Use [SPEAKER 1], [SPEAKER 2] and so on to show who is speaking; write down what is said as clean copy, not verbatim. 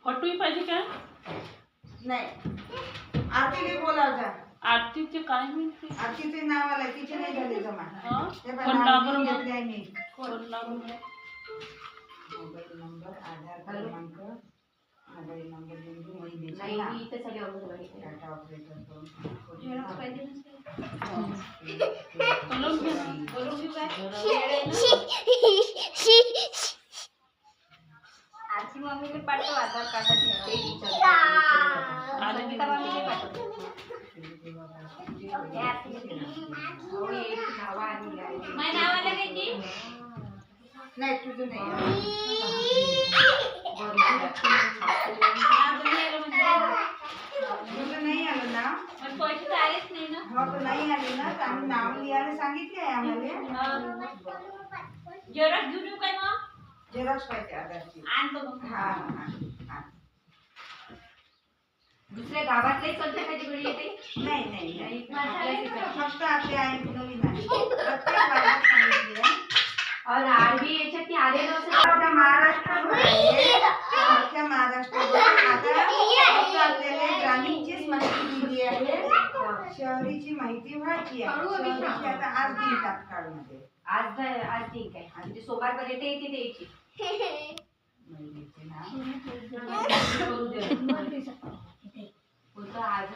[SPEAKER 1] फटुई पाहिजे का?
[SPEAKER 2] नाही, आरतीला बोलाव जा.
[SPEAKER 1] आरतीचे काय म्हणते?
[SPEAKER 2] आरतीचे नाव आलं, तिचे नाही झाले जमा. मोबाईल नंबर, आधार क्रमांक, मोबाईल नंबर लिहून नाही इथे सगळे डाटा ऑपरेटर करून झेरॉक्स पाहिजे आजी मम्मीने पाठव आधार कार्ड नाही तुझं नाही नाही आलं ना पैसे आलेच नाही ना. हो तर नाही आले ना तर आम्ही नाव लिहायला सांगितले आहे आम्हाला.
[SPEAKER 1] झेरॉक्स घेऊन येऊ काय मग?
[SPEAKER 2] झेरॉक्स पाहिजे आधारची
[SPEAKER 1] आणतो मग.
[SPEAKER 2] हा
[SPEAKER 3] दुसऱ्या गावातले चलते का तिकडे येते?
[SPEAKER 2] नाही नाही नाही फक्त आपले आहे नवीन आहे. प्रत्येक गावात सांगितले आहे.
[SPEAKER 3] और आरबी याच्यात ती आले
[SPEAKER 2] आपल्या महाराष्ट्रात आता आपल्याला ग्रामीणचीच माहिती दिली आहे. शहरीची माहिती व्हायची आहे. शहरीची आता आज दिन तात्काळमध्ये
[SPEAKER 3] आज ठीक आहे. आणि सोमवार पर्यंत येते द्यायची आज